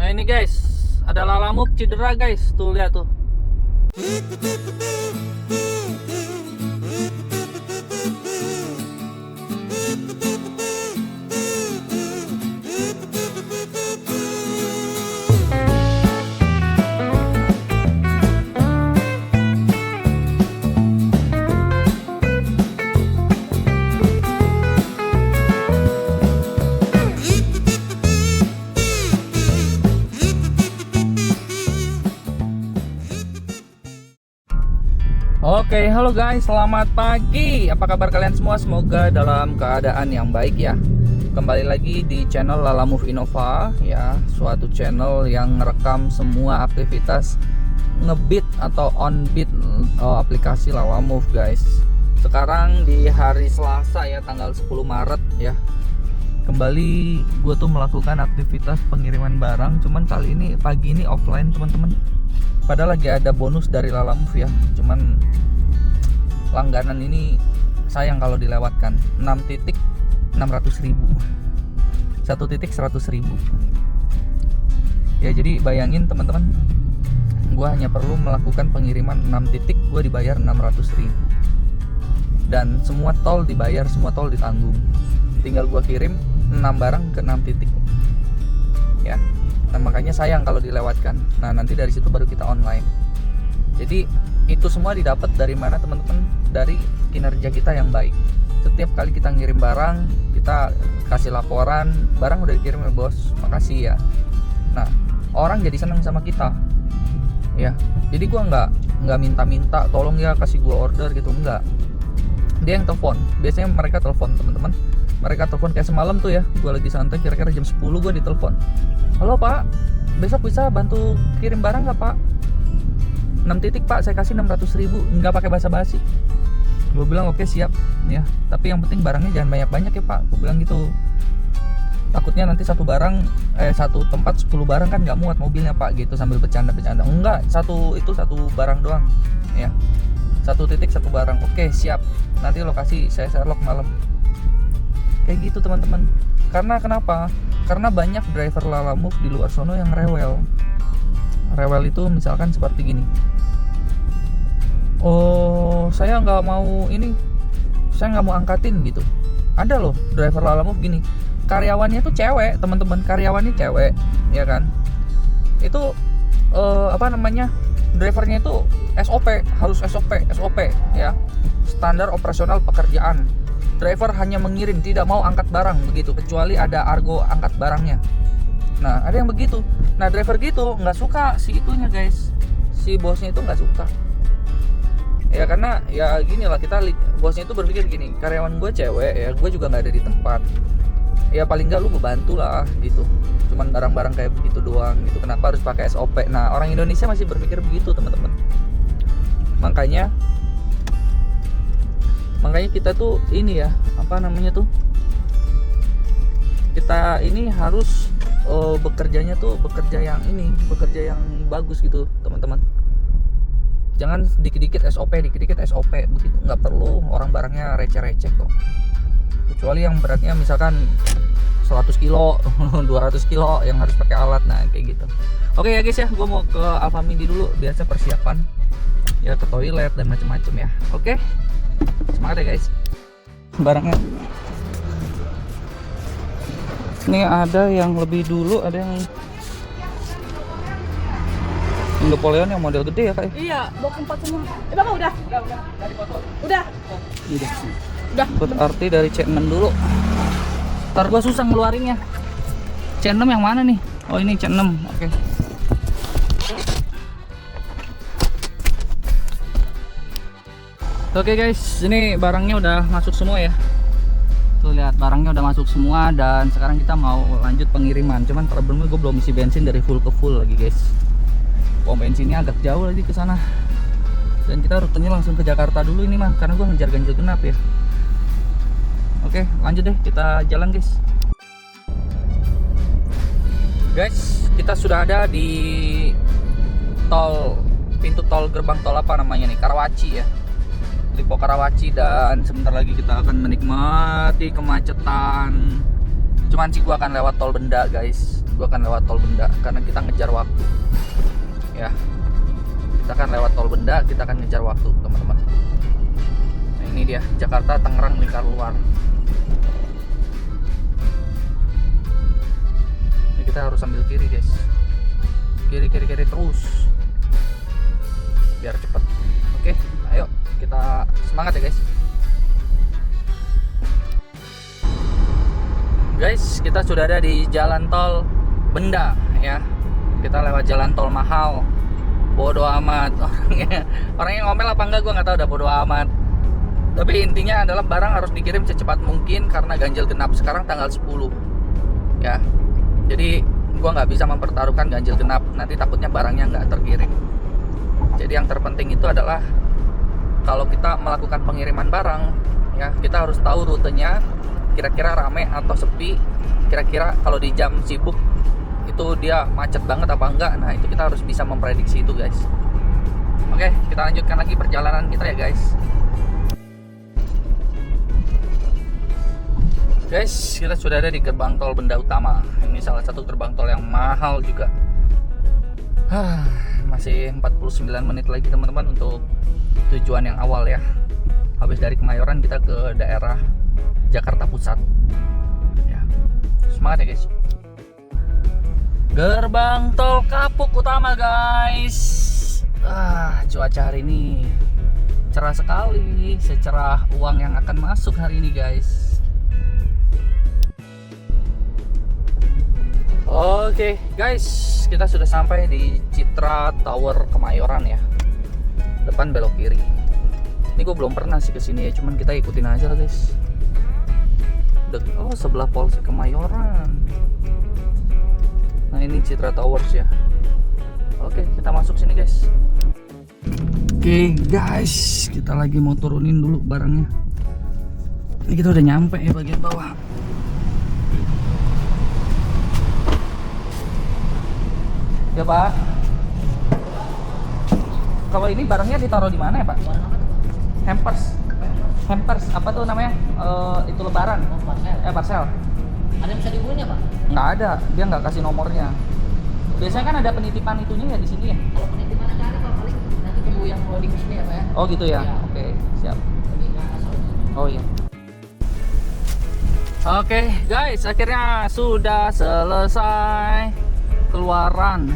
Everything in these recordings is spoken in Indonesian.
Nah ini guys, ada lalamove cedera guys, tuh lihat tuh. Oke, halo guys, selamat pagi. Apa kabar kalian semua? Semoga dalam keadaan yang baik ya. Kembali lagi di channel Lalamove Innova ya, suatu channel yang merekam semua aktivitas ngebeat atau on beat aplikasi Lalamove guys. Sekarang di hari Selasa ya, tanggal 10 Maret ya. Kembali gue tuh melakukan aktivitas pengiriman barang, cuman kali ini pagi ini offline teman-teman. Padahal lagi ada bonus dari Lalamove ya, cuman langganan ini sayang kalau dilewatkan. 6 titik 600.000, 1 titik 100.000 ya. Jadi bayangin teman-teman, gua hanya perlu melakukan pengiriman 6 titik, gua dibayar 600.000 dan semua tol dibayar, semua tol ditanggung. Tinggal gua kirim 6 barang ke 6 titik ya. Nah makanya sayang kalau dilewatkan. Nah nanti dari situ baru kita online. Jadi itu semua didapat dari mana teman-teman? Dari kinerja kita yang baik. Setiap kali kita ngirim barang, kita kasih laporan, barang udah dikirim ya bos, makasih ya. Nah orang jadi senang sama kita ya. Jadi gua nggak minta-minta tolong ya kasih gua order gitu, enggak. Dia yang telepon. Biasanya mereka telepon teman-teman. Mereka telepon kayak semalam tuh ya, gua lagi santai kira-kira jam 10 gua ditelepon. Halo pak, besok bisa bantu kirim barang nggak pak? 6 titik pak, saya kasih 600.000, nggak pakai basa-basi. Gue bilang oke siap ya, tapi yang penting barangnya jangan banyak-banyak ya pak, gue bilang gitu. Takutnya nanti satu tempat 10 barang kan nggak muat mobilnya pak, gitu sambil bercanda-bercanda. Enggak, satu barang doang ya, 1 titik 1 barang. Oke siap, nanti lokasi saya Sherlock malam. Kayak gitu teman-teman. Karena kenapa? Karena banyak driver Lalamove di luar sono yang rewel. Rewel itu misalkan seperti gini. Oh, saya nggak mau ini, saya nggak mau angkatin gitu. Ada loh driver Lalamove gini. Karyawannya tuh cewek, teman-teman. Karyawannya cewek, ya kan? Itu drivernya itu SOP, harus SOP ya. Standar operasional pekerjaan. Driver hanya mengirim, tidak mau angkat barang begitu, kecuali ada argo angkat barangnya. Nah ada yang begitu. Nah driver gitu nggak suka si itunya guys, si bosnya itu nggak suka ya. Karena ya gini lah, bosnya itu berpikir gini, karyawan gue cewek ya, gue juga nggak ada di tempat ya, paling nggak lu bantu lah gitu, cuman barang-barang kayak begitu doang gitu, kenapa harus pakai SOP. Nah orang Indonesia masih berpikir begitu teman-teman. Makanya kita tuh ini ya, kita ini harus bekerja yang bagus gitu teman-teman. Jangan dikit-dikit SOP begitu, nggak perlu. Orang barangnya receh-receh kok, kecuali yang beratnya misalkan 100 kilo 200 kilo yang harus pakai alat. Nah kayak gitu. Oke ya guys ya, gue mau ke Alfamidi dulu, biasa persiapan ya, ke toilet dan macam-macam ya. Oke, semangat ya guys. Barangnya ini ada yang lebih dulu, ada yang Napoleon yang model gede ya kak? Iya, box 4 semua. Bapak udah. Udah. Berarti dari C6 dulu. Ntar gua susah ngeluarinnya. C6 yang mana nih? Oh ini C6. Oke. Oke guys, ini barangnya udah masuk semua ya. Tuh lihat, barangnya udah masuk semua dan sekarang kita mau lanjut pengiriman. Cuman problemnya gue belum isi bensin dari full ke full lagi guys. Pom bensinnya agak jauh lagi ke sana. Dan kita rutenya langsung ke Jakarta dulu ini mah, karena gue ngejar ganjil genap ya. Oke, lanjut deh, kita jalan guys. Guys, kita sudah ada di pintu tol, gerbang tol apa namanya nih, Karawaci ya, Lipo Karawaci. Dan sebentar lagi kita akan menikmati kemacetan. Cuman sih gua akan lewat tol Benda guys. gue akan lewat tol Benda karena kita ngejar waktu. Ya, kita akan lewat tol Benda, kita akan ngejar waktu, teman-teman. Nah, ini dia Jakarta Tangerang lingkar luar. Ini kita harus ambil kiri, guys. Kiri terus biar cepet. Oke, ayo kita semangat ya, guys. Guys, kita sudah ada di jalan tol Benda ya. Kita lewat jalan tol mahal. Bodoh amat orangnya ngomel apa enggak gue nggak tahu, udah bodoh amat. Tapi intinya adalah barang harus dikirim secepat mungkin karena ganjil genap sekarang tanggal 10 ya. Jadi gue nggak bisa mempertaruhkan ganjil genap, nanti takutnya barangnya nggak terkirim. Jadi yang terpenting itu adalah kalau kita melakukan pengiriman barang ya, kita harus tahu rutenya kira-kira rame atau sepi, kira-kira kalau di jam sibuk itu dia macet banget apa enggak. Nah itu kita harus bisa memprediksi itu, guys. Oke, kita lanjutkan lagi perjalanan kita ya, guys. Guys, kita sudah ada di gerbang tol Benda Utama. Ini salah satu gerbang tol yang mahal juga. Masih 49 menit lagi, teman-teman, untuk tujuan yang awal ya. Habis dari Kemayoran kita ke daerah Jakarta Pusat ya. Semangat ya, guys. Gerbang tol Kapuk Utama, guys. Cuaca hari ini cerah sekali, secerah uang yang akan masuk hari ini, guys. Oke, guys, kita sudah sampai di Citra Tower Kemayoran ya. Depan belok kiri. Ini gue belum pernah sih kesini ya, cuman kita ikutin aja lah, guys. Oh, sebelah Polsek Kemayoran. Nah, ini Citra Towers ya. Oke, kita masuk sini, guys. Oke, guys, kita lagi mau turunin dulu barangnya. Ini kita udah nyampe ya bagian bawah. Ya, Pak. Kalau ini barangnya ditaruh di mana ya, Pak? Hampers apa tuh namanya? Itu lebaran. Parcel. Ada yang bisa dihubungin ya, Pak? Nggak ada, dia nggak kasih nomornya. Biasanya kan ada penitipan itunya ya di sini ya. Kalau penitipan ada Pak, paling nanti tunggu yang loading di sini ya, Pak ya. Oh gitu ya. Ya. Oke, siap. Jadi nggak asal. Oh iya. Oke, guys, akhirnya sudah selesai keluaran.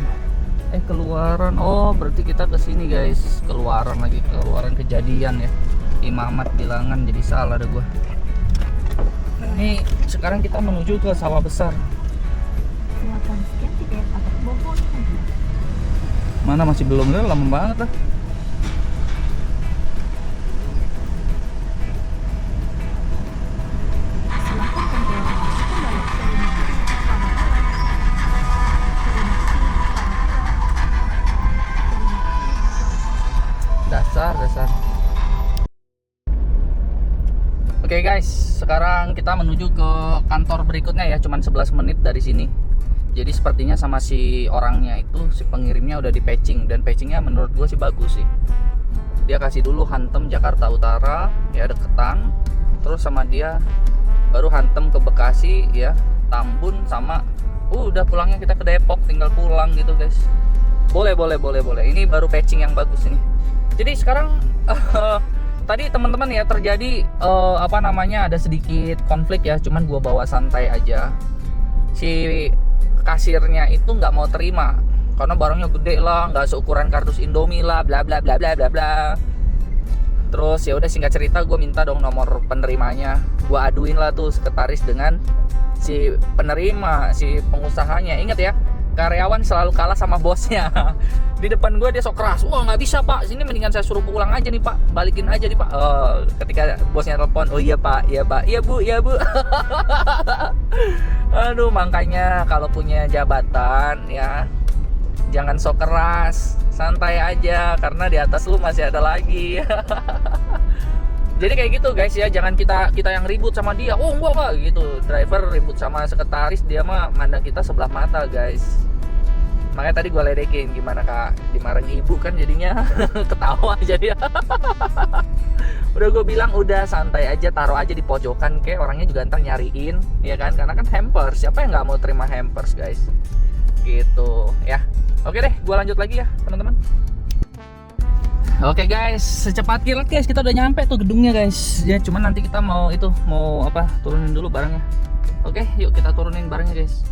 Oh, berarti kita ke sini, guys. Keluaran kejadian ya. Imamat bilangan jadi salah ada gua. Ini sekarang kita menuju ke sawah besar. Mana masih belum, lama banget lah. Dasar. Oke, guys, sekarang kita menuju ke kantor berikutnya ya, cuman 11 menit dari sini. Jadi sepertinya sama si orangnya itu, si pengirimnya udah di patching, dan patchingnya menurut gue sih bagus sih. Dia kasih dulu hantem Jakarta Utara ya, deketan, terus sama dia baru hantem ke Bekasi ya, Tambun, sama udah pulangnya kita ke Depok, tinggal pulang gitu, guys. Boleh. Ini baru patching yang bagus ini. Jadi sekarang tadi teman-teman ya terjadi ada sedikit konflik ya, cuman gua bawa santai aja. Si kasirnya itu nggak mau terima karena barangnya gede lah, nggak seukuran kardus Indomie lah, bla bla bla bla bla bla. Terus ya udah, singkat cerita gue minta dong nomor penerimanya, gue aduin lah tuh sekretaris dengan si penerima, si pengusahanya. Ingat ya, karyawan selalu kalah sama bosnya. Di depan gue dia sok keras, wah nggak bisa pak, sini mendingan saya suruh pulang aja nih pak, balikin aja nih pak. Ketika bosnya telepon, oh iya pak, iya bu. Aduh, makanya kalau punya jabatan ya jangan sok keras, santai aja, karena di atas lu masih ada lagi. Jadi kayak gitu guys ya, jangan kita yang ribut sama dia. Oh enggak gitu, driver ribut sama sekretaris, dia mah mandang kita sebelah mata guys. Makanya tadi gue ledekin, gimana kak, dimarahin ibu kan jadinya ketawa jadi. Udah gue bilang udah santai aja, taruh aja di pojokan, kayak orangnya juga ntar nyariin, ya kan, karena kan hampers, siapa yang nggak mau terima hampers guys, gitu ya. Oke deh, gue lanjut lagi ya teman-teman. Oke guys, secepat kilat guys, kita udah nyampe tuh gedungnya guys. Ya cuman nanti kita mau apa, turunin dulu barangnya. Oke, yuk kita turunin barangnya guys.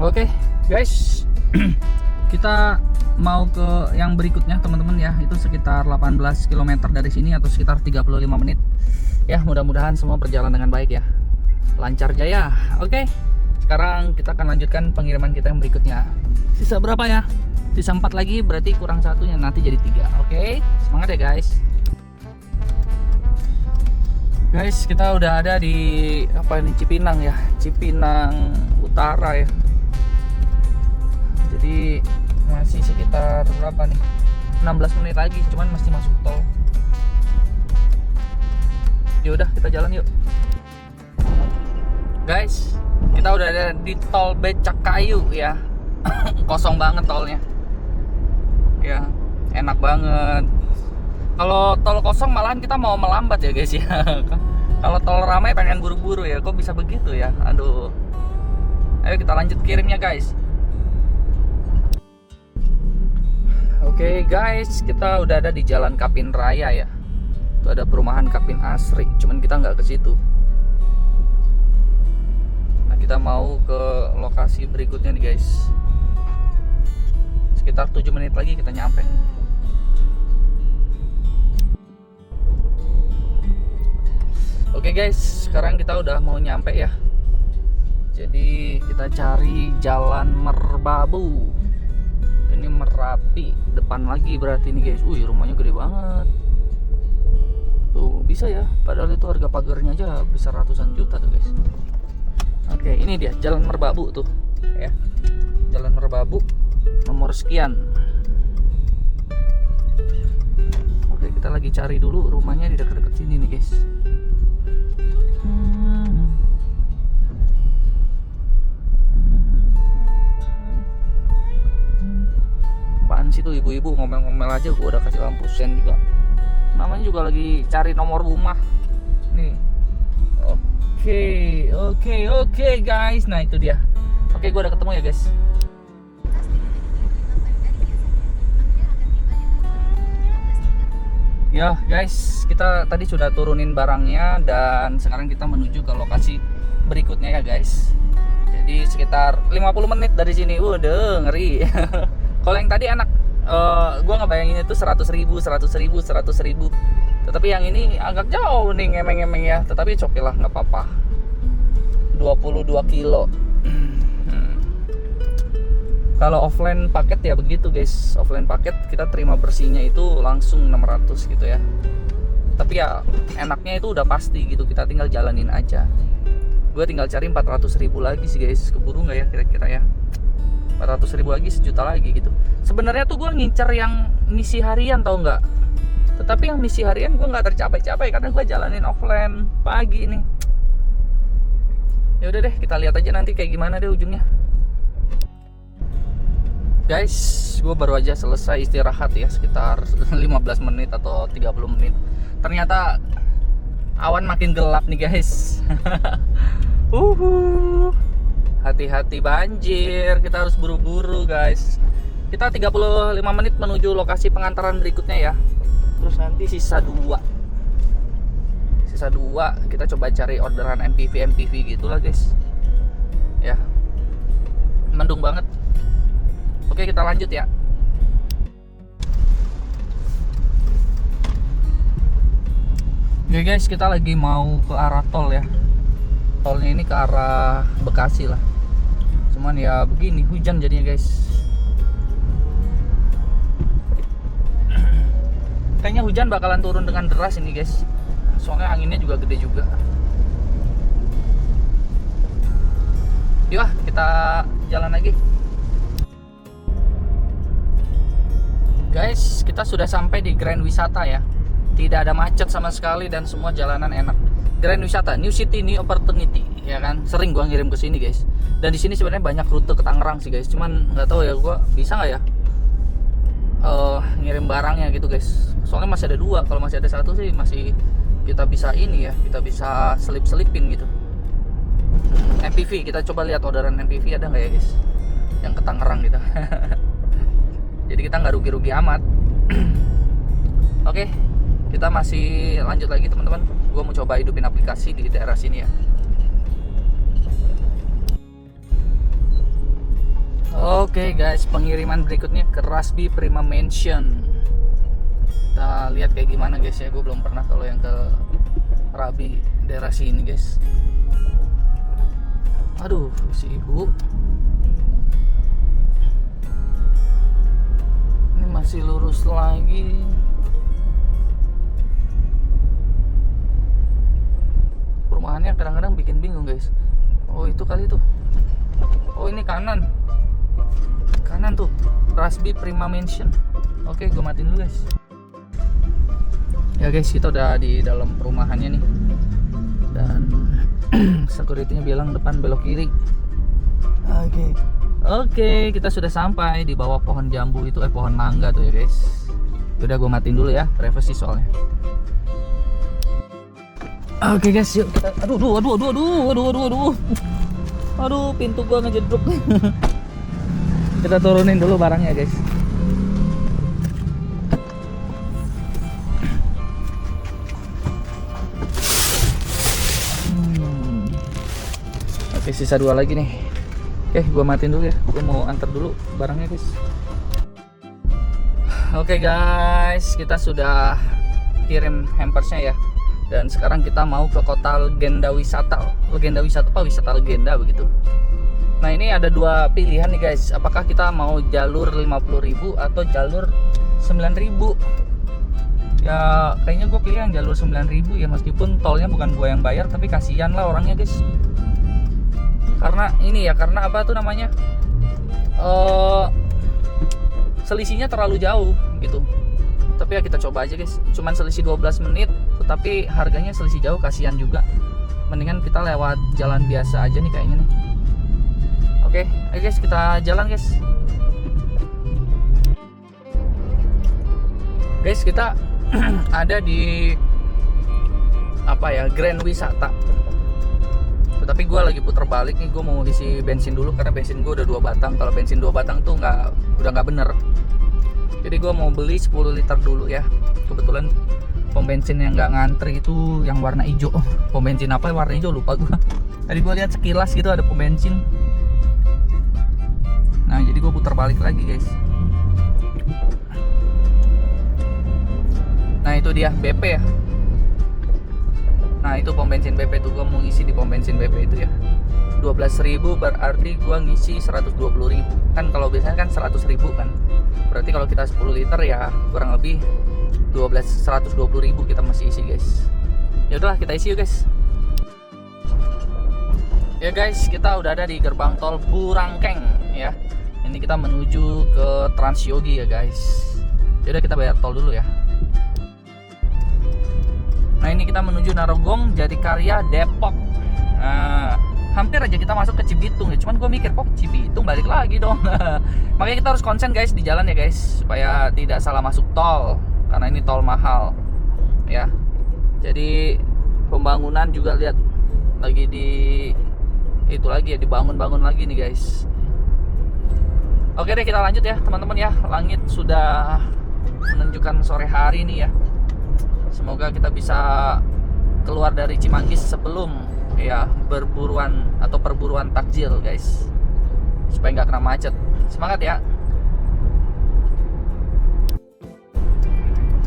Oke guys, kita mau ke yang berikutnya teman-teman ya. Itu sekitar 18 km dari sini atau sekitar 35 menit. Ya mudah-mudahan semua berjalan dengan baik ya, lancar jaya. Oke, sekarang kita akan lanjutkan pengiriman kita yang berikutnya. Sisa berapa ya? Sisa 4 lagi, berarti kurang satunya, nanti jadi 3. Oke, semangat ya guys. Guys, kita udah ada di apa ini, Cipinang ya, Cipinang Utara ya. Jadi masih sekitar berapa nih, 16 menit lagi, cuman masih masuk tol. Yaudah kita jalan yuk guys. Kita udah ada di tol Becakayu ya. Kosong banget tolnya ya, enak banget. Kalau tol kosong malahan kita mau melambat ya guys ya. Kalau tol ramai pengen buru-buru ya, kok bisa begitu ya, aduh. Ayo kita lanjut kirimnya guys. Oke guys, kita udah ada di Jalan Kapin Raya ya. Itu ada perumahan Kapin Asri, cuman kita nggak ke situ. Nah, kita mau ke lokasi berikutnya nih guys. Sekitar 7 menit lagi kita nyampe. Oke guys, sekarang kita udah mau nyampe ya. Jadi kita cari Jalan Merbabu. Ini Merapi depan lagi berarti nih guys. Rumahnya gede banget tuh, bisa ya, padahal itu harga pagarnya aja bisa ratusan juta tuh guys. Oke, ini dia Jalan Merbabu tuh ya, Jalan Merbabu nomor sekian. Oke, kita lagi cari dulu rumahnya di dekat-dekat sini nih guys. Apaan sih tuh ibu-ibu ngomel-ngomel aja, gua udah kasih lampu sen juga. Namanya juga lagi cari nomor rumah nih. Oke guys, nah itu dia. Oke, gua udah ketemu ya guys. Ya guys, kita tadi sudah turunin barangnya dan sekarang kita menuju ke lokasi berikutnya ya guys. Jadi sekitar 50 menit dari sini. Udah ngeri. Kalau yang tadi enak, gue ngebayangin itu 100.000. Tetapi yang ini agak jauh nih, ngemeng-ngemeng ya. Tetapi oke lah, nggak apa-apa. 22 kilo. Kalau offline paket ya begitu guys. Offline paket kita terima bersihnya itu langsung 600 gitu ya. Tapi ya enaknya itu udah pasti gitu, kita tinggal jalanin aja. Gue tinggal cari 400.000 lagi sih guys. Keburu nggak ya kira-kira ya? 400.000 lagi, sejuta lagi gitu. Sebenarnya tuh gue ngincer yang misi harian, tau nggak? Tetapi yang misi harian gue nggak tercapai-capai karena gue jalanin offline pagi nih. Ya udah deh, kita lihat aja nanti kayak gimana deh ujungnya. Guys, gue baru aja selesai istirahat ya, sekitar 15 menit atau 30 menit. Ternyata awan makin gelap nih guys. Hati-hati banjir, kita harus buru-buru guys. Kita 35 menit menuju lokasi pengantaran berikutnya ya. Terus nanti sisa 2 kita coba cari orderan MPV gitu lah guys. Ya, mendung banget. Oke, kita lanjut ya. Oke guys, kita lagi mau ke arah tol ya. Tolnya ini ke arah Bekasi lah. Cuman ya begini, hujan jadinya guys. hujan bakalan turun dengan deras ini guys. Soalnya anginnya juga gede juga. Yuk kita jalan lagi. Guys, kita sudah sampai di Grand Wisata ya. Tidak ada macet sama sekali dan semua jalanan enak. Grand Wisata, New City, New Opportunity, ya kan? Sering gua ngirim ke sini guys. Dan di sini sebenarnya banyak rute ke Tangerang sih guys. Cuman nggak tahu ya gua bisa nggak ya ngirim barangnya gitu guys. Soalnya masih ada 2. Kalau masih ada 1 sih masih kita bisa ini ya, kita bisa selip-selipin gitu. MPV, kita coba lihat orderan MPV ada nggak ya guys? Yang ke Tangerang gitu. Jadi kita nggak rugi-rugi amat. Oke, kita masih lanjut lagi teman-teman. Gua mau coba hidupin aplikasi di daerah sini ya. Oke guys, pengiriman berikutnya ke Rasby Prima Mansion. Kita lihat kayak gimana guys ya. Gue belum pernah kalau yang ke Rabi daerah sini guys. Aduh, si ibu ini masih lurus lagi. Perumahannya kadang-kadang bikin bingung guys. Oh itu kali tuh. Oh ini kanan. Kanan tuh, Rasby Prima Mansion. Oke, gue matiin dulu guys. Ya guys, kita udah di dalam perumahannya nih. Dan security-nya bilang depan belok kiri. Oke, kita sudah sampai di bawah pohon jambu itu, pohon mangga tuh ya guys. Udah gue matiin dulu ya, privacy soalnya. Oke guys, yuk kita. Aduh, pintu gua ngejedruk. Kita turunin dulu barangnya guys. Oke, sisa 2 lagi nih. Oke, gua matiin dulu ya. Gua mau antar dulu barangnya guys. Oke guys, kita sudah kirim hampersnya ya. Dan sekarang kita mau ke kota Legenda Wisata. Legenda Wisata apa? Wisata Legenda begitu. Nah ini ada 2 pilihan nih guys. Apakah kita mau jalur 50.000 atau jalur 9.000? Ya kayaknya gue pilih yang jalur 9.000 ya. Meskipun tolnya bukan gue yang bayar, tapi kasihan lah orangnya guys. Karena ini ya, karena apa tuh namanya, selisihnya terlalu jauh gitu. Tapi ya kita coba aja guys. Cuman selisih 12 menit, tetapi harganya selisih jauh, kasihan juga. Mendingan kita lewat jalan biasa aja nih kayaknya nih. Oke, ayo guys kita jalan guys. Guys, kita ada di apa ya, Grand Wisata. Tetapi gue lagi puter balik nih, gue mau isi bensin dulu karena bensin gue udah 2 batang. Kalau bensin 2 batang tuh udah nggak bener. Jadi gue mau beli 10 liter dulu ya. Kebetulan pom bensin yang nggak ngantri itu yang warna hijau. Pom bensin apa warna hijau lupa gue. Tadi gue lihat sekilas gitu ada pom bensin. Nah jadi gue putar balik lagi guys. Nah itu dia BP ya. Nah itu pom bensin BP tuh, gue mau ngisi di pom bensin BP itu ya. 12.000 berarti gue ngisi 120.000. Kan kalau biasanya kan 100.000 kan. Berarti kalau kita 10 liter ya kurang lebih 120.000 kita masih isi guys. Ya udahlah kita isi yuk guys. Ya guys, kita udah ada di gerbang tol Burangkeng ya. Ini kita menuju ke Transyogi ya guys. Ya udah kita bayar tol dulu ya. Nah ini kita menuju Narogong, Jatikarya, Depok. Nah hampir aja kita masuk ke Cibitung ya. Cuman gue mikir kok Cibitung balik lagi dong. Makanya kita harus konsen guys di jalan ya guys, supaya tidak salah masuk tol. Karena ini tol mahal ya. Jadi pembangunan juga lihat lagi itu lagi ya, dibangun-bangun lagi nih guys. Oke deh kita lanjut ya teman-teman ya. Langit sudah menunjukkan sore hari nih ya. Semoga kita bisa keluar dari Cimanggis sebelum ya perburuan takjil guys, supaya nggak kena macet. Semangat ya.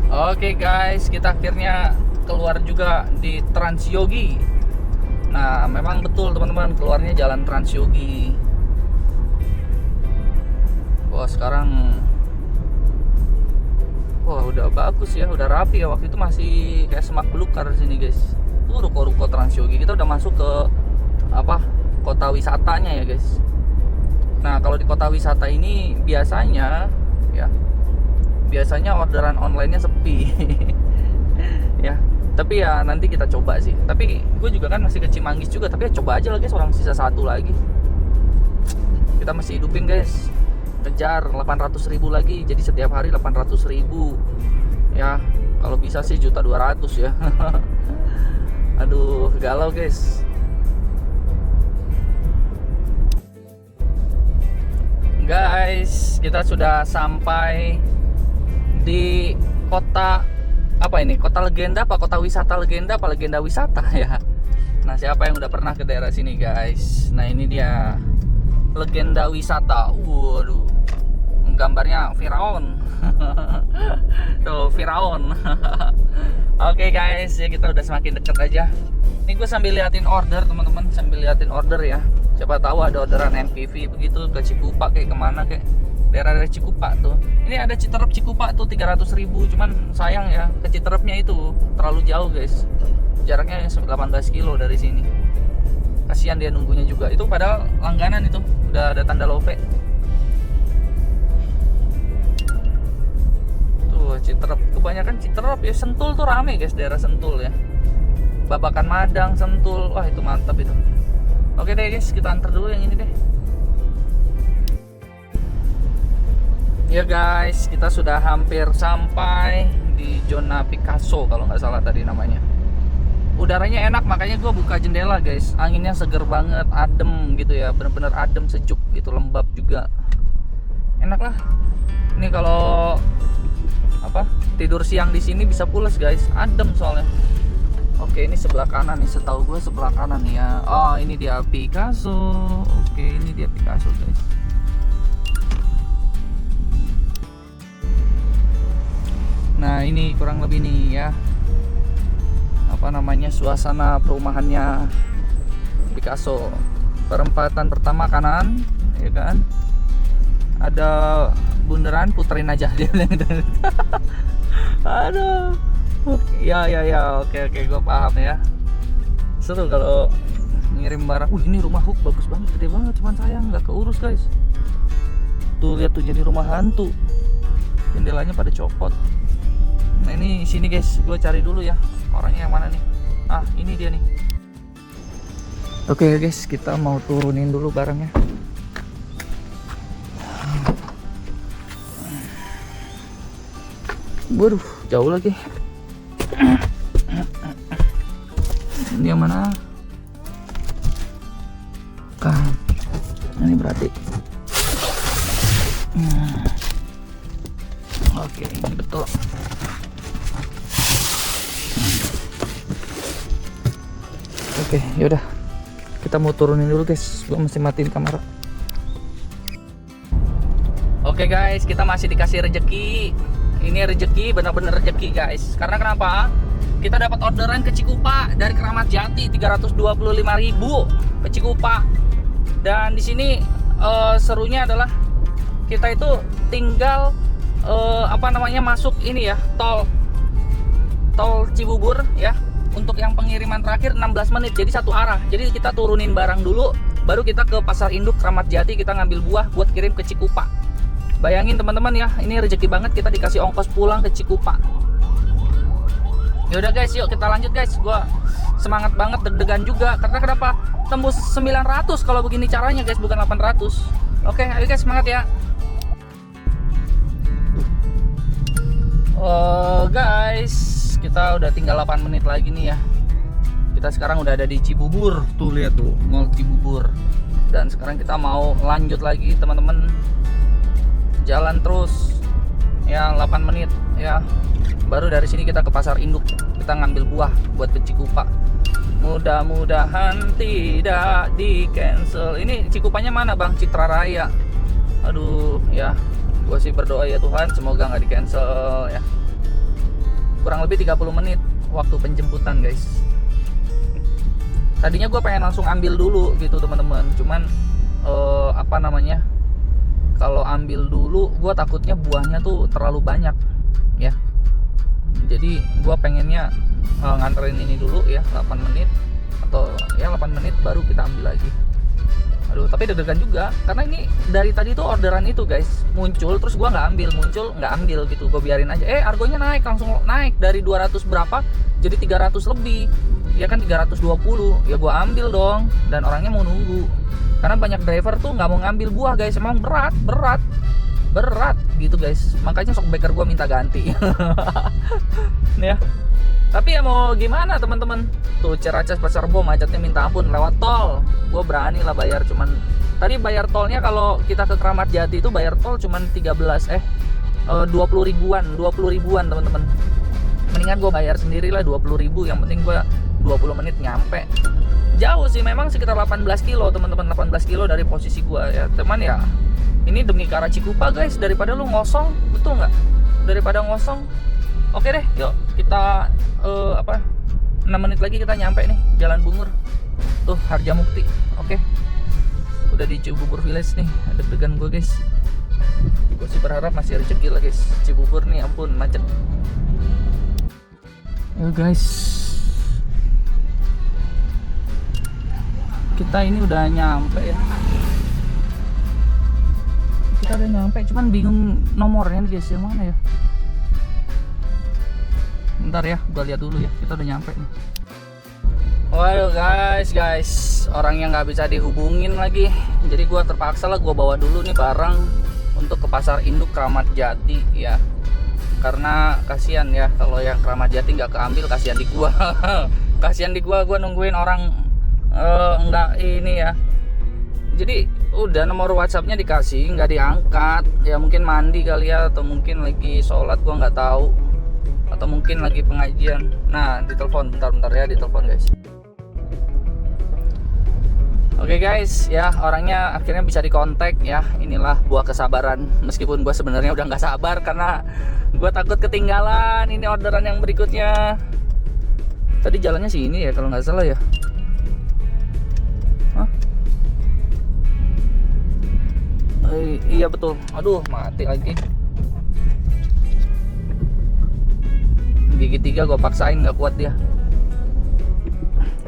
Oke guys, kita akhirnya keluar juga di Transyogi. Nah memang betul teman-teman, keluarnya jalan Transyogi. Wah sekarang Wah, udah bagus ya, udah rapi ya. Waktu itu masih kayak semak belukar sini guys. Tuh ruko-ruko Transyogi. Kita udah masuk ke apa, kota wisatanya ya guys. Nah kalau di kota wisata ini biasanya ya, biasanya orderan online-nya sepi. Ya, tapi ya nanti kita coba sih. Tapi gue juga kan masih ke Cimanggis juga, tapi ya coba aja lah guys, orang sisa satu lagi. Kita masih hidupin guys, kejar 800.000 lagi, jadi setiap hari 800.000 ya. Kalau bisa sih 1.200.000 ya. Aduh, galau guys. Guys, kita sudah sampai di kota apa ini? Kota legenda apa kota wisata legenda apa legenda wisata ya. Nah, siapa yang udah pernah ke daerah sini guys? Nah, ini dia legenda wisata. Waduh, gambarnya Firaun. Tuh, Firaun. Oke guys, ya kita udah semakin deket aja. Ini gue sambil liatin order teman-teman, sambil liatin order ya. Siapa tahu ada orderan MPV begitu ke Cikupa kayak kemana, kayak daerah Cikupa tuh. Ini ada Citerep Cikupa tuh 300.000, cuman sayang ya ke Citerepnya itu terlalu jauh guys. Jaraknya 18 kilo dari sini. Kasihan dia nunggunya juga. Itu padahal langganan itu, udah ada tanda love. Tuh Citerep, kebanyakan Citerep ya. Sentul tuh rame guys, daerah Sentul ya. Babakan Madang, Sentul, wah itu mantap itu. Oke deh guys, kita antar dulu yang ini deh. Ya guys, kita sudah hampir sampai di zona Picasso kalau nggak salah tadi namanya. Udaranya enak, makanya gue buka jendela guys. Anginnya seger banget, adem gitu ya, bener-bener adem, sejuk gitu, lembab juga. Enak lah. Ini kalau apa, tidur siang di sini bisa pules guys, adem soalnya. Oke, ini sebelah kanan nih, setahu gue sebelah kanan nih ya. Oh, ini dia Picasso. Oke, ini dia Picasso guys. Nah, ini kurang lebih nih ya, apa namanya, suasana perumahannya Picasso. Perempatan pertama kanan, ya kan? Ada bundaran, puterin aja dia bilang. Aduh. Ya, oke, gue paham ya. Seru kalau ngirim barang. Ini rumah Hook bagus banget, gede banget, cuman sayang nggak keurus guys. Tuh lihat tuh, jadi rumah hantu. Jendelanya pada copot. Nah ini sini guys, gue cari dulu ya orangnya yang mana nih. Ah, ini dia nih. Oke guys, kita mau turunin dulu barangnya. Waduh, jauh lagi. Ini yang mana? Kan, ini berarti. Oke, ini betul. Oke, yaudah. Kita mau turunin dulu guys. Gua mesti matiin kamera. Oke guys, kita masih dikasih rejeki. Ini rejeki, benar-benar rejeki guys. Karena kenapa? Kita dapat orderan ke Cikupa dari Keramat Jati 325.000 ke Cikupa. Dan di sini serunya adalah kita itu tinggal apa namanya, masuk ini ya, tol Cibubur ya. Untuk yang pengiriman terakhir 16 menit, jadi satu arah. Jadi kita turunin barang dulu, baru kita ke Pasar Induk Keramat Jati, kita ngambil buah buat kirim ke Cikupa. Bayangin teman-teman ya, ini rezeki banget kita dikasih ongkos pulang ke Cikupa. Yaudah guys, yuk kita lanjut guys. Gua semangat banget, deg-degan juga. Karena kenapa? Tembus 900 kalau begini caranya guys, bukan 800. Oke, ayo guys, semangat ya. Guys, kita udah tinggal 8 menit lagi nih ya. Kita sekarang udah ada di Cibubur. Tuh lihat tuh, Mall Cibubur. Dan sekarang kita mau lanjut lagi teman-teman. Jalan terus ya, 8 menit ya. Baru dari sini kita ke Pasar Induk. Kita ngambil buah buat ke Cikupa. Mudah-mudahan tidak di cancel. Ini Cikupanya mana bang? Citra Raya. Aduh ya, gue sih berdoa ya Tuhan, semoga nggak di cancel ya. Kurang lebih 30 menit waktu penjemputan guys. Tadinya gue pengen langsung ambil dulu gitu teman-teman, cuman apa namanya, kalau ambil dulu gue takutnya buahnya tuh terlalu banyak. ya. Jadi gua pengennya nganterin ini dulu ya 8 menit atau ya 8 menit baru kita ambil lagi. Aduh, tapi deg-degan juga karena ini dari tadi tuh orderan itu guys muncul, terus gua nggak ambil, muncul nggak ambil gitu, gua biarin aja. Argonya naik, langsung naik dari 200 berapa jadi 300 lebih, ya kan 320, ya gua ambil dong, dan orangnya mau nunggu karena banyak driver tuh nggak mau ngambil buah guys, emang berat gitu guys, makanya shockbreaker gua minta ganti. Ya. Tapi ya mau gimana teman-teman, tuh Ciracas Pasar Bo macetnya minta ampun, lewat tol gue berani lah bayar, cuman tadi bayar tolnya kalau kita ke Kramat Jati itu bayar tol cuman 20 ribuan teman-teman. Mendingan gue bayar sendiri lah 20 ribu, yang penting gue 20 menit nyampe. Jauh sih memang, sekitar 18 kilo teman-teman, 18 kilo dari posisi gue ya teman ya. Ini demi ke arah Cikupa guys, daripada lu ngosong, betul nggak? Daripada ngosong. Oke deh, yuk kita 6 menit lagi kita nyampe nih Jalan Bungur. Tuh Harjamukti. Oke. Udah di Cibubur Village nih. Deg-degan gue guys. Gue sih berharap masih rezeki lah guys. Cibubur nih ampun macet. Yo guys. Kita ini udah nyampe ya. Kita udah nyampe, cuman bingung nomornya nih guys, yang mana ya? Bentar ya, gua lihat dulu ya. Kita udah nyampe nih. Waduh guys, orang yang nggak bisa dihubungin lagi. Jadi gua terpaksa lah gua bawa dulu nih barang untuk ke pasar induk Kramat Jati ya. Karena kasihan ya kalau yang Kramat Jati nggak keambil, kasihan di gua. Kasihan di gua nungguin orang nggak ini ya. Jadi udah nomor WhatsAppnya dikasih, nggak diangkat. Ya mungkin mandi kali ya, atau mungkin lagi sholat, gua nggak tahu. Atau mungkin lagi pengajian. Nah, ditelepon bentar ya, ditelepon guys. Oke guys, ya orangnya akhirnya bisa dikontak ya. Inilah buah kesabaran. Meskipun gue sebenarnya udah nggak sabar karena gue takut ketinggalan ini orderan yang berikutnya. Tadi jalannya sini ya kalau nggak salah ya. Hah? Iya betul. Aduh, mati lagi. Gigi 3 gue paksain, nggak kuat dia.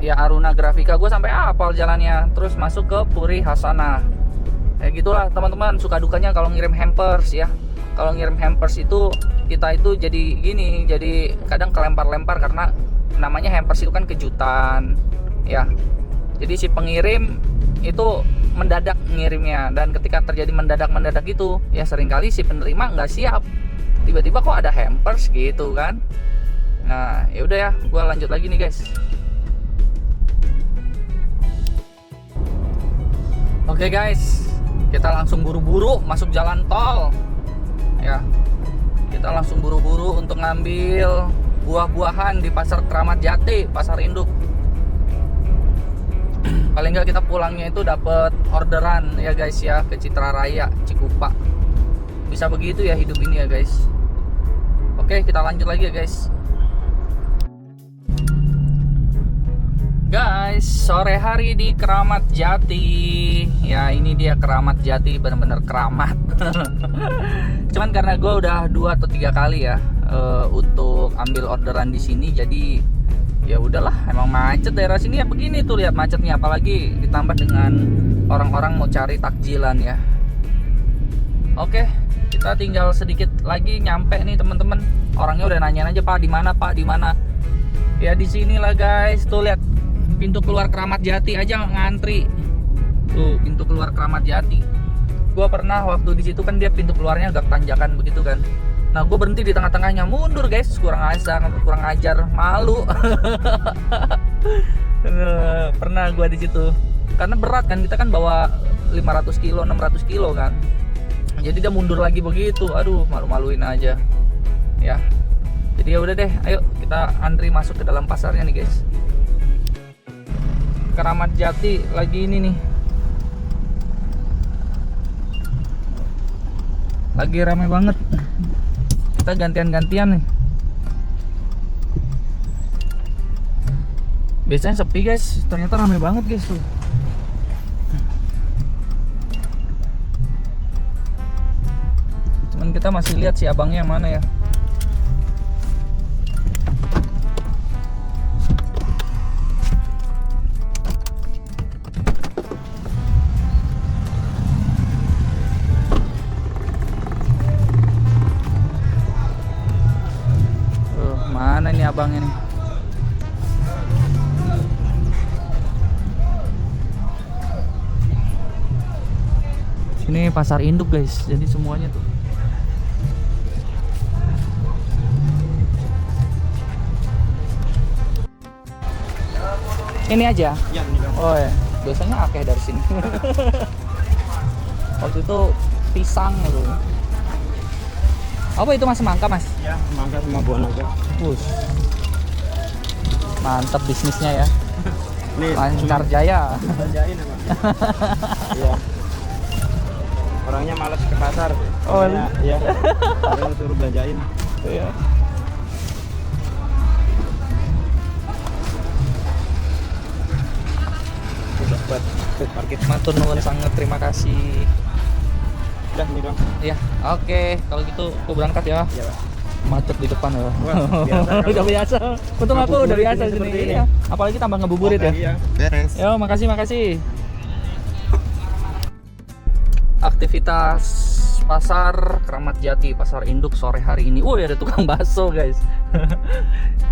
Ya Aruna Grafika gue sampai hafal jalannya. Terus masuk ke Puri Hasanah. Ya gitulah teman-teman, suka dukanya kalau ngirim hampers ya. Kalau ngirim hampers itu kita itu jadi gini, jadi kadang kelempar-lempar karena namanya hampers itu kan kejutan ya. Jadi si pengirim itu mendadak ngirimnya, dan ketika terjadi mendadak itu ya seringkali si penerima nggak siap. Tiba-tiba kok ada hampers gitu kan. Nah, ya udah ya, gua lanjut lagi nih guys. Oke guys, kita langsung buru-buru masuk jalan tol. Ya, kita langsung buru-buru untuk ngambil buah-buahan di pasar Kramat Jati, pasar induk. Paling nggak kita pulangnya itu dapat orderan ya guys ya, ke Citra Raya, Cikupa. Bisa begitu ya hidup ini ya guys. Oke, kita lanjut lagi ya guys. Guys, sore hari di Kramat Jati. Ya ini dia Kramat Jati, bener-bener keramat. Cuman karena gue udah 2 atau 3 kali ya untuk ambil orderan di sini, jadi ya udahlah, emang macet daerah sini ya begini tuh, lihat macetnya, apalagi ditambah dengan orang-orang mau cari takjilan ya. Oke, kita tinggal sedikit lagi nyampe nih teman-teman. Orangnya udah nanyain aja, Pak di mana, Pak di mana? Ya di sinilah guys, tuh lihat pintu keluar Kramat Jati aja ngantri. Tuh pintu keluar Kramat Jati. Gua pernah waktu di situ kan dia pintu keluarnya agak tanjakan begitu kan. Nah, gue berhenti di tengah-tengahnya, mundur guys, kurang ajar, malu. Pernah gue di situ. Karena berat kan, kita kan bawa 500 kilo, 600 kilo kan. Jadi dia mundur lagi begitu. Aduh, malu-maluin aja. Ya. Jadi ya udah deh, ayo kita antri masuk ke dalam pasarnya nih guys. Kramat Jati lagi ini nih. Lagi ramai banget. Kita gantian-gantian nih. Biasanya sepi guys, ternyata ramai banget guys tuh. Cuman kita masih lihat si abangnya mana ya. abangnya nih. Sini pasar induk guys, jadi semuanya tuh. Ini aja. Iya, ini Bang. Oh ya, biasanya akeh dari sini. Waktu itu pisang gitu. Apa itu mas, semangka mas? Ya, semangka sama buah naga. Bus. Mantap bisnisnya ya. Nih, Lancar jaya. belanjain ya, Bang. Iya. Orangnya malas ke pasar. Oh, Iya. Orang suruh belanjain. Iya. Udah buat parkir. Matur nuwun sangat, terima kasih. Udah nih, Bang. Iya, oke. Kalau gitu aku berangkat ya. Iya, Pak. Macet di depan ya. Wah, biasa kalau Udah biasa. Untung aku udah ngabuburit biasa ini sini. seperti ini. Iya. Apalagi tambah ngebuburit ya. Iya, beres. Yo, makasih. Aktivitas pasar Kramat Jati, pasar induk sore hari ini. Woi, ada tukang bakso, guys.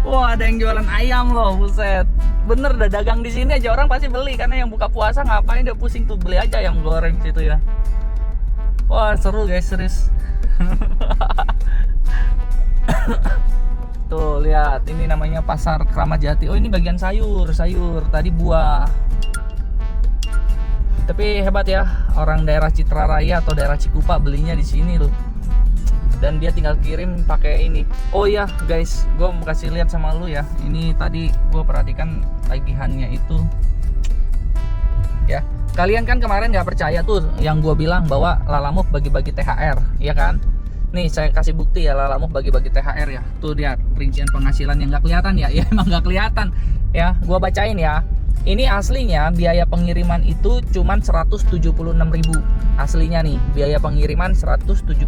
Wah, ada yang jualan ayam loh, buset. Bener, dah dagang di sini aja orang pasti beli karena yang buka puasa ngapain dia pusing tuh, beli aja ayam goreng situ ya. Wah, seru guys, serius. Tuh, lihat, ini namanya pasar Kramat Jati. Oh, ini bagian sayur. Tadi buah. Tapi hebat ya, orang daerah Citra Raya atau daerah Cikupa belinya di sini loh. Dan dia tinggal kirim pakai ini. Oh iya guys, gue mau kasih lihat sama lu ya. Ini tadi gue perhatikan tagihannya itu. Ya, kalian kan kemarin nggak percaya tuh yang gue bilang bahwa Lalamove bagi-bagi THR, ya kan? Nih saya kasih bukti ya, Lalamove bagi-bagi THR ya. Tuh lihat rincian penghasilan yang nggak kelihatan ya. Ya emang nggak kelihatan. Ya, gue bacain ya. Ini aslinya biaya pengiriman itu cuman 176.000. Aslinya nih, biaya pengiriman 176.000.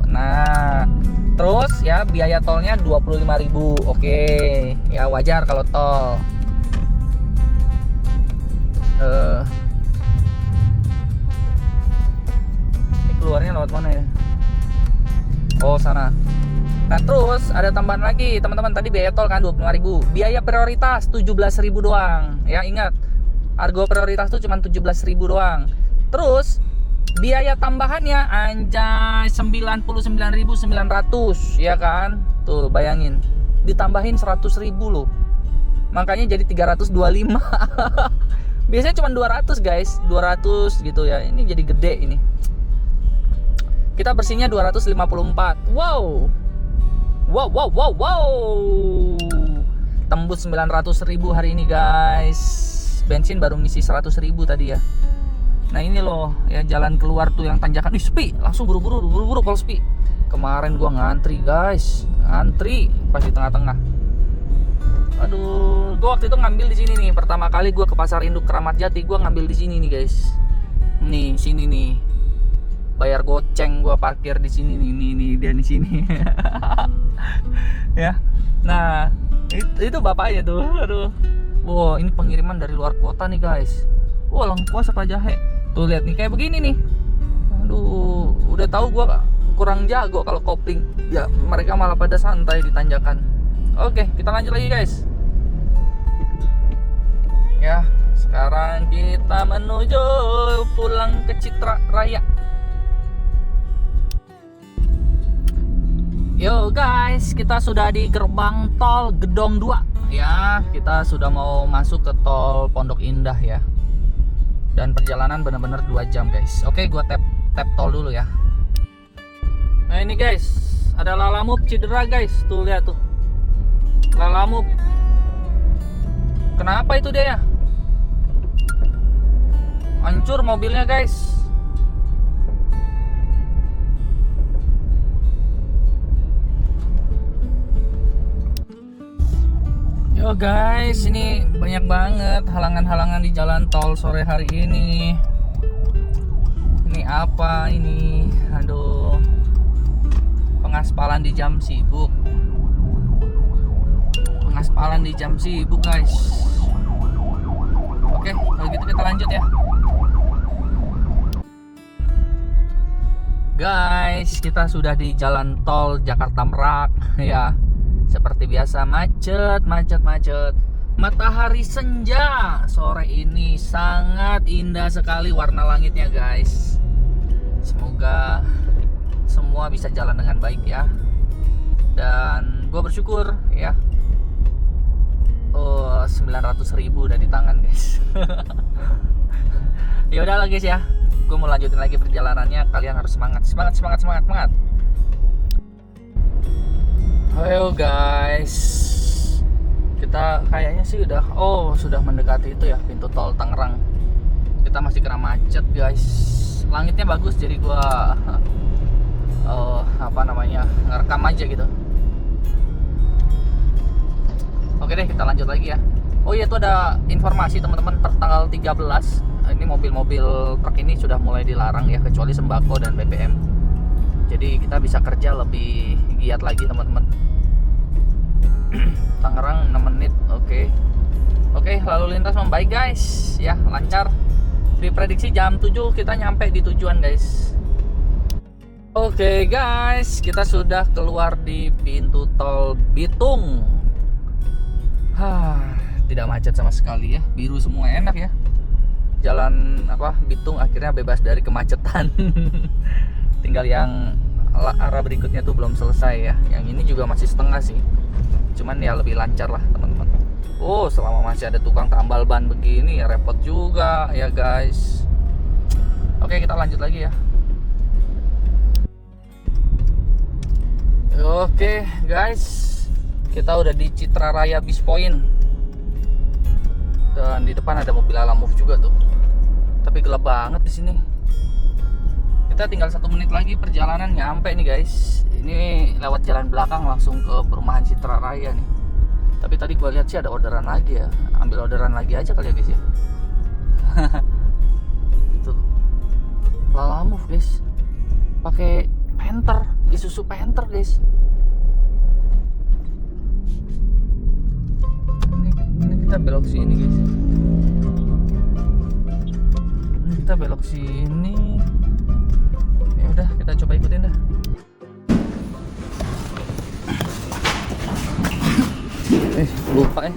Nah, terus ya biaya tolnya 25.000. Oke, ya wajar kalau tol. Ini keluarnya lewat mana ya? Oh, sana. Nah, terus ada tambahan lagi, teman-teman. Tadi biaya tol kan 25.000. Biaya prioritas 17.000 doang. Ya, ingat. Argo prioritas tuh cuma 17.000 doang. Terus biaya tambahannya anjay 99.900, ya kan? Tuh, bayangin. Ditambahin 100.000 loh. Makanya jadi 325. Biasanya cuma 200, guys. 200 gitu ya. Ini jadi gede ini. Kita bersihnya 254. Wow. Tembus 900.000 hari ini guys. Bensin baru ngisi 100.000 tadi ya. Nah ini loh ya, jalan keluar tuh yang tanjakan. Ih, sepi, langsung buru-buru kalau sepi. Kemarin gua ngantri guys, ngantri pas di tengah-tengah. Aduh, gua waktu itu ngambil di sini nih. Pertama kali gua ke pasar induk Kramat Jati, gua ngambil di sini nih guys. Nih, sini nih. Bayar goceng, gua parkir di sini nih dia di sini. Ya. Nah, itu bapaknya tuh. Aduh. Wow, ini pengiriman dari luar kota nih, guys. Wah, lengkuas apa jahe. Tuh lihat nih kayak begini nih. Aduh, udah tahu gua kurang jago kalau kopling. Ya, mereka malah pada santai di tanjakan. Oke, kita lanjut lagi, guys. Ya, sekarang kita menuju pulang ke Citra Raya. Yo guys, kita sudah di gerbang tol Gedong 2 ya. Kita sudah mau masuk ke tol Pondok Indah ya. Dan perjalanan benar-benar 2 jam guys. Oke, gua tap tol dulu ya. Nah ini guys, ada Lalamove cedera guys. Tuh lihat tuh, Lalamove. Kenapa itu dia ya? Hancur mobilnya guys. Yo guys, ini banyak banget halangan-halangan di jalan tol sore hari ini. Ini apa ini? Aduh. Pengaspalan di jam sibuk. Pengaspalan di jam sibuk guys. Oke, kalau gitu kita lanjut ya. Guys, kita sudah di jalan tol Jakarta Merak ya. Seperti biasa macet. Matahari senja sore ini sangat indah sekali warna langitnya guys. Semoga semua bisa jalan dengan baik ya. Dan gue bersyukur ya. 900.000 udah di tangan guys. Ya udahlah guys ya. Gue mau lanjutin lagi perjalanannya. Kalian harus semangat. Ayo guys. Kita kayaknya sih sudah mendekati itu ya, pintu tol Tangerang. Kita masih kena macet guys. Langitnya bagus jadi gua ngerekam aja gitu. Oke deh, kita lanjut lagi ya. Oh iya, itu ada informasi teman-teman, per tanggal 13 ini mobil-mobil truk ini sudah mulai dilarang ya, kecuali sembako dan BBM. Jadi kita bisa kerja lebih giat lagi teman-teman. Tangerang 6 menit. Oke, lalu lintas membaik guys ya, lancar. Diprediksi jam 7 kita nyampe di tujuan guys. Oke guys, kita sudah keluar di pintu tol Bitung. Tidak macet sama sekali ya, biru semua, enak ya. Jalan Bitung akhirnya bebas dari kemacetan. Tinggal yang arah berikutnya tuh belum selesai ya. Yang ini juga masih setengah sih. Cuman ya lebih lancar lah teman-teman. Selama masih ada tukang tambal ban begini ya repot juga ya guys. Oke, kita lanjut lagi ya. Oke guys, kita udah di Citra Raya Bis Point. Dan di depan ada mobil Alamove juga tuh. Tapi gelap banget di sini. Kita tinggal 1 menit lagi perjalanan nyampe nih guys. Ini lewat jalan belakang langsung ke perumahan Citra Raya nih. Tapi tadi gua lihat sih ada orderan lagi ya. Ambil orderan lagi aja kali ya guys ya. Itu Alamove guys. Pakai Panther, Isuzu Panther guys. Ini kita belok sini guys. Kita belok sini. Ya udah, kita coba ikutin dah. Lupa ya.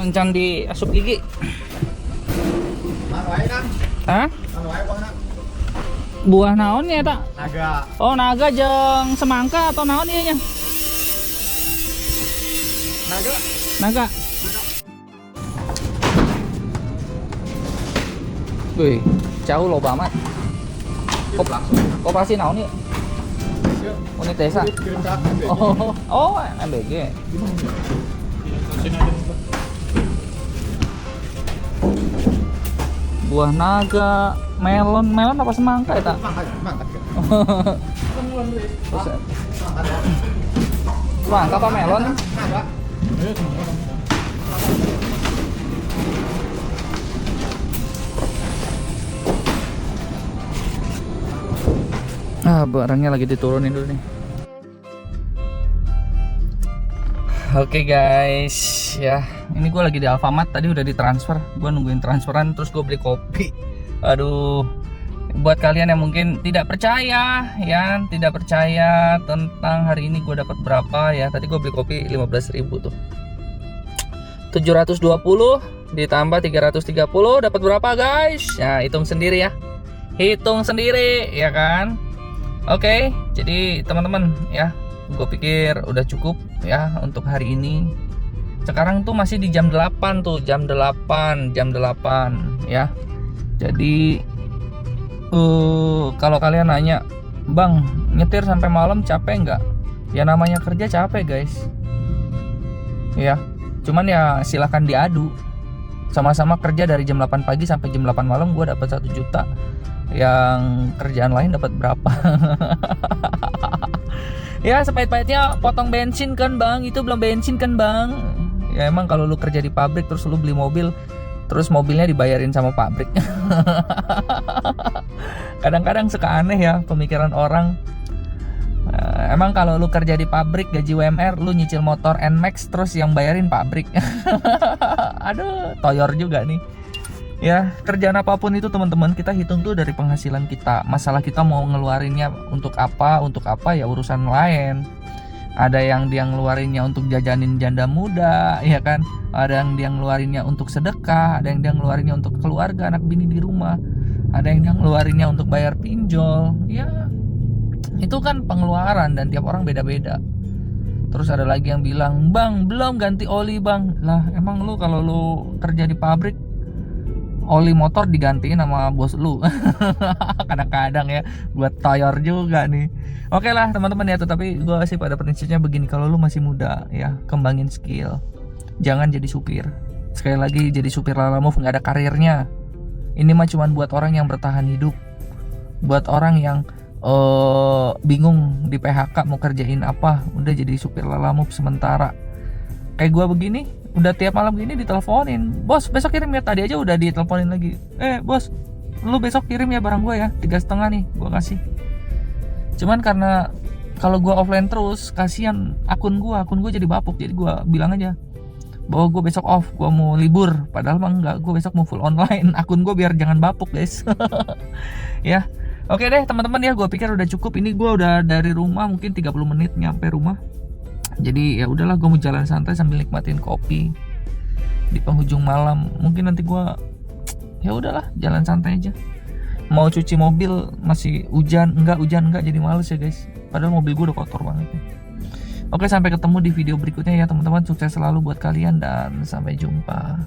Encan di asup gigi. Hah? Buah naon ya tak? Naga. Naga jeung semangka atau naon ieu nya? Naga. Wih, jauh loba amat. Koperasi naon ieu? Unit desa. MBG. Buah naga, melon apa semangka ya tak? Semangka apa melon? Barangnya lagi diturunin dulu nih. Oke guys, ya ini gue lagi di Alfamart, tadi udah ditransfer, gue nungguin transferan terus gue beli kopi. Aduh, buat kalian yang mungkin tidak percaya tentang hari ini gue dapat berapa ya, tadi gue beli kopi 15.000 tuh, 720 ditambah 330 dapat berapa guys? Ya hitung sendiri ya kan. Oke, jadi teman-teman ya, gue pikir udah cukup ya untuk hari ini. Sekarang tuh masih di jam 8 tuh, jam 8 ya. Jadi kalau kalian nanya, "Bang, nyetir sampai malam capek nggak?" Ya namanya kerja capek guys. Ya, cuman ya silakan diadu. Sama-sama kerja dari jam 8 pagi sampai jam 8 malam, gue dapat 1 juta. Yang kerjaan lain dapat berapa? Ya sepait-paitnya potong bensin kan bang, itu belum bensin kan bang. Ya emang kalau lu kerja di pabrik terus lu beli mobil, terus mobilnya dibayarin sama pabrik. Kadang-kadang suka aneh ya pemikiran orang. Emang kalau lu kerja di pabrik gaji UMR, lu nyicil motor NMAX terus yang bayarin pabrik. Aduh, toyor juga nih. Ya, kerjaan apapun itu teman-teman, kita hitung tuh dari penghasilan kita. Masalah kita mau ngeluarinnya untuk apa ya urusan lain. Ada yang dia ngeluarinnya untuk jajanin janda muda, ya kan? Ada yang dia ngeluarinnya untuk sedekah, ada yang dia ngeluarinnya untuk keluarga, anak bini di rumah. Ada yang dia ngeluarinnya untuk bayar pinjol. Ya, itu kan pengeluaran dan tiap orang beda-beda. Terus ada lagi yang bilang, "Bang, belum ganti oli, Bang." Lah, emang lu kalau lu kerja di pabrik, oli motor digantiin sama bos lu? Kadang-kadang ya, buat toyor juga nih. Oke lah teman-teman ya, tetapi gue sih pada prinsipnya begini, kalau lu masih muda ya, kembangin skill. Jangan jadi supir. Sekali lagi, jadi supir Lalamove nggak ada karirnya. Ini mah cuman buat orang yang bertahan hidup, buat orang yang bingung di PHK mau kerjain apa, udah jadi supir Lalamove sementara. Kayak gue begini, udah tiap malam gini diteleponin, "Bos, besok kirim ya." Tadi aja udah diteleponin lagi, "Bos, lu besok kirim ya barang gue ya, 3,5 nih gue kasih." Cuman karena kalau gue offline terus, kasihan akun gue jadi bapuk. Jadi gue bilang aja bahwa gue besok off, gue mau libur. Padahal mah enggak, gue besok mau full online. Akun gue biar jangan bapuk guys. Ya, oke deh teman-teman ya, gue pikir udah cukup. Ini gue udah dari rumah mungkin 30 menit nyampe rumah. Jadi ya udahlah, gue mau jalan santai sambil nikmatin kopi di penghujung malam. Mungkin nanti gue ya udahlah jalan santai aja. Mau cuci mobil masih hujan enggak jadi males ya guys. Padahal mobil gue udah kotor banget ya. Oke, sampai ketemu di video berikutnya ya teman-teman. Sukses selalu buat kalian dan sampai jumpa.